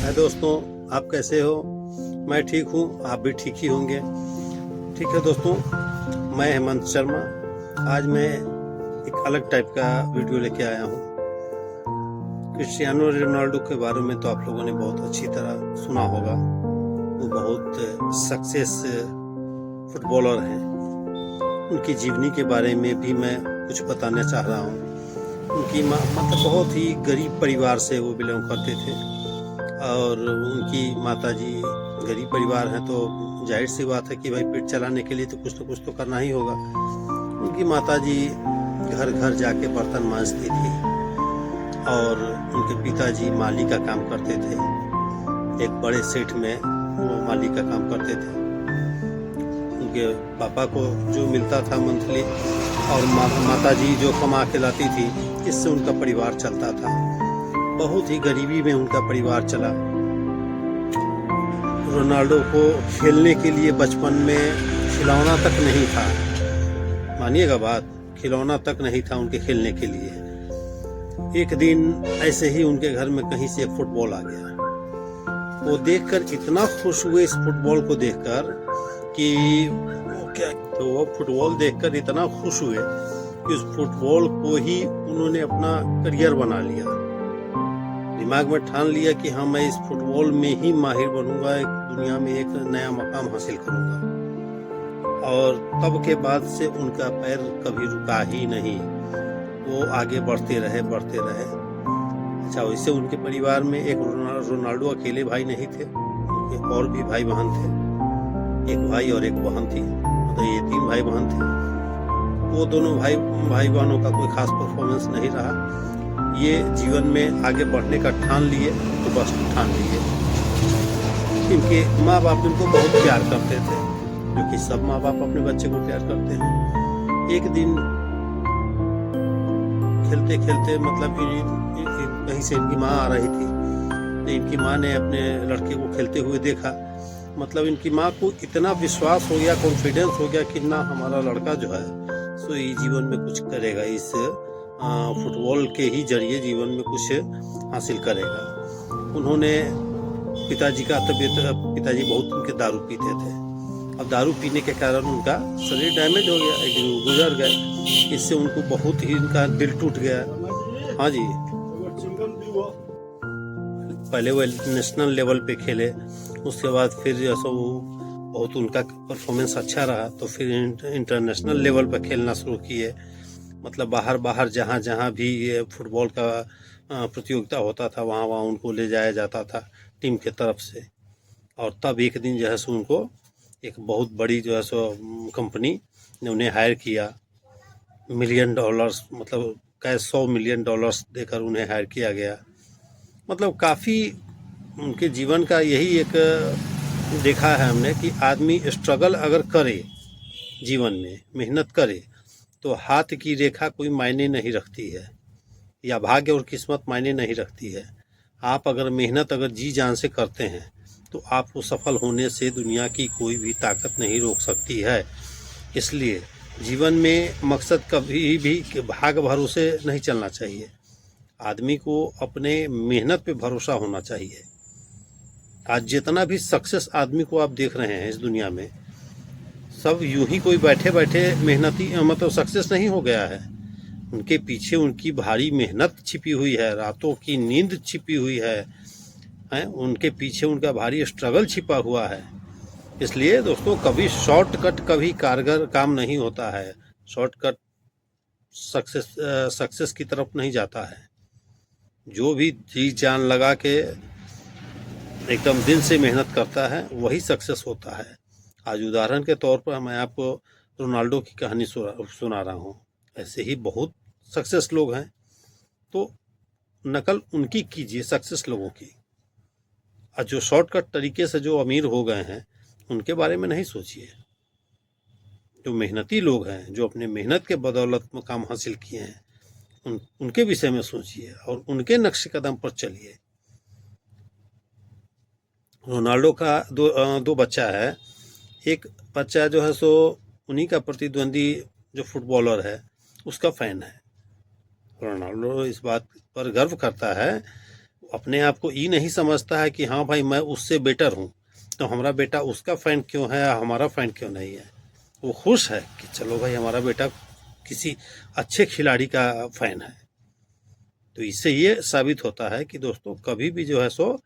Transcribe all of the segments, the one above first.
हाय दोस्तों, आप कैसे हो? मैं ठीक हूँ, आप भी ठीक ही होंगे। ठीक है दोस्तों, मैं हेमंत शर्मा। आज मैं एक अलग टाइप का वीडियो लेके आया हूँ। क्रिस्टियानो रोनाल्डो के बारे में तो आप लोगों ने बहुत अच्छी तरह सुना होगा। वो बहुत सक्सेस फुटबॉलर हैं। उनकी जीवनी के बारे में भी मैं कुछ बताना चाह रहा हूँ। उनकी मतलब बहुत ही गरीब परिवार से वो बिलोंग करते थे और उनकी माताजी गरीब परिवार हैं, तो जाहिर सी बात है कि भाई पेट चलाने के लिए तो कुछ न कुछ तो करना ही होगा। उनकी माताजी घर घर जाके बर्तन मांजती थी और उनके पिताजी माली का काम करते थे। एक बड़े सेठ में वो माली का काम करते थे। उनके पापा को जो मिलता था मंथली और माताजी जो कमा के लाती थी, इससे उनका परिवार चलता था। बहुत ही गरीबी में उनका परिवार चला। रोनाल्डो को खेलने के लिए बचपन में खिलौना तक नहीं था, मानिएगा बात, खिलौना तक नहीं था उनके खेलने के लिए। एक दिन ऐसे ही उनके घर में कहीं से एक फुटबॉल आ गया। वो देखकर इतना खुश हुए इस फुटबॉल को देखकर कि वो फुटबॉल देखकर इतना खुश हुए कि उस फुटबॉल को ही उन्होंने अपना करियर बना लिया। दिमाग में ठान लिया कि हाँ, मैं इस फुटबॉल में ही माहिर बनूंगा, एक दुनिया में एक नया मकाम हासिल करूंगा। और तब के बाद से उनका पैर कभी रुका ही नहीं। वो आगे बढ़ते रहे। अच्छा, वैसे उनके परिवार में एक रोनाल्डो अकेले भाई नहीं थे, उनके और भी भाई बहन थे। एक भाई और एक बहन थी, मतलब ये 3 भाई बहन थे। वो दोनों भाई बहनों का कोई खास परफॉर्मेंस नहीं रहा। ये जीवन में आगे बढ़ने का ठान लिए तो बस ठान लिए। इनके माँ बाप इनको बहुत प्यार करते थे, क्योंकि सब माँ बाप अपने बच्चे को प्यार करते हैं। एक दिन खेलते खेलते मतलब कहीं से इनकी माँ आ रही थी, तो इनकी माँ ने अपने लड़के को खेलते हुए देखा। मतलब इनकी माँ को इतना विश्वास हो गया, कॉन्फिडेंस हो गया कि ना, हमारा लड़का जो है सो ये जीवन में कुछ करेगा, इस फुटबॉल के ही जरिए जीवन में कुछ हासिल करेगा। उन्होंने पिताजी बहुत उनके दारू पीते थे। अब दारू पीने के कारण उनका शरीर डैमेज हो गया, एक दिन वो गुजर गए। इससे उनको बहुत ही उनका दिल टूट गया। हाँ जी, पहले वो नेशनल लेवल पे खेले, उसके बाद फिर जैसा वो बहुत उनका परफॉर्मेंस अच्छा रहा, तो फिर इंटरनेशनल लेवल पर खेलना शुरू किए। मतलब बाहर जहाँ भी ये फुटबॉल का प्रतियोगिता होता था, वहाँ उनको ले जाया जाता था टीम के तरफ से। और तब एक दिन जो है सो उनको एक बहुत बड़ी जो है सो कंपनी ने उन्हें हायर किया। $1 मिलियन, मतलब कैश $100 मिलियन देकर उन्हें हायर किया गया। मतलब काफ़ी उनके जीवन का यही एक देखा है हमने कि आदमी स्ट्रगल अगर करे, जीवन में मेहनत करे, तो हाथ की रेखा कोई मायने नहीं रखती है, या भाग्य और किस्मत मायने नहीं रखती है। आप अगर मेहनत जी जान से करते हैं तो आपको सफल होने से दुनिया की कोई भी ताकत नहीं रोक सकती है। इसलिए जीवन में मकसद कभी भी भाग भरोसे नहीं चलना चाहिए। आदमी को अपने मेहनत पे भरोसा होना चाहिए। आज जितना भी सक्सेस आदमी को आप देख रहे हैं इस दुनिया में, सब यूं ही कोई बैठे बैठे मेहनती मतलब सक्सेस नहीं हो गया है। उनके पीछे उनकी भारी मेहनत छिपी हुई है, रातों की नींद छिपी हुई है, उनके पीछे उनका भारी स्ट्रगल छिपा हुआ है। इसलिए दोस्तों, कभी शॉर्टकट कभी कारगर काम नहीं होता है। शॉर्टकट सक्सेस की तरफ नहीं जाता है। जो भी जी जान लगा के एकदम दिल से मेहनत करता है, वही सक्सेस होता है। आज उदाहरण के तौर पर मैं आपको रोनाल्डो की कहानी सुना रहा हूँ। ऐसे ही बहुत सक्सेस लोग हैं, तो नकल उनकी कीजिए, सक्सेस लोगों की। और जो शॉर्टकट तरीके से जो अमीर हो गए हैं, उनके बारे में नहीं सोचिए। जो मेहनती लोग हैं, जो अपने मेहनत के बदौलत मुकाम हासिल किए हैं, उनके विषय में सोचिए और उनके नक्शे कदम पर चलिए। रोनाल्डो का दो बच्चा है। एक बच्चा जो है सो उन्हीं का प्रतिद्वंदी जो फुटबॉलर है उसका फैन है। रोनाल्डो इस बात पर गर्व करता है, अपने आप को ये नहीं समझता है कि हाँ भाई मैं उससे बेटर हूँ, तो हमारा बेटा उसका फैन क्यों है, हमारा फैन क्यों नहीं है। वो खुश है कि चलो भाई हमारा बेटा किसी अच्छे खिलाड़ी का फैन है। तो इससे ये साबित होता है कि दोस्तों कभी भी जो है सो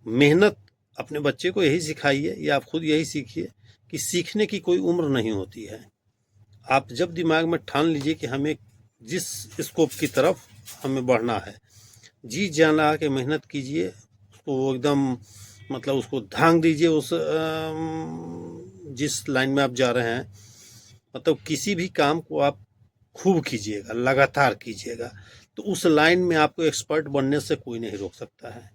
मेहनत अपने बच्चे को यही सिखाइए, या आप खुद यही सीखिए कि सीखने की कोई उम्र नहीं होती है। आप जब दिमाग में ठान लीजिए कि हमें जिस स्कोप की तरफ हमें बढ़ना है, जी जान लगा के मेहनत कीजिए, उसको एकदम मतलब उसको धांग दीजिए उस जिस लाइन में आप जा रहे हैं। मतलब किसी भी काम को आप खूब कीजिएगा, लगातार कीजिएगा, तो उस लाइन में आपको एक्सपर्ट बनने से कोई नहीं रोक सकता है।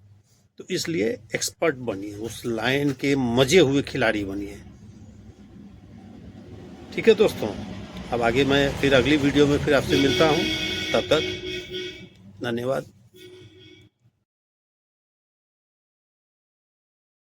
तो इसलिए एक्सपर्ट बनिए, उस लाइन के मजे हुए खिलाड़ी बनिए। ठीक है दोस्तों, अब आगे मैं फिर अगली वीडियो में फिर आपसे मिलता हूँ। तब तक धन्यवाद।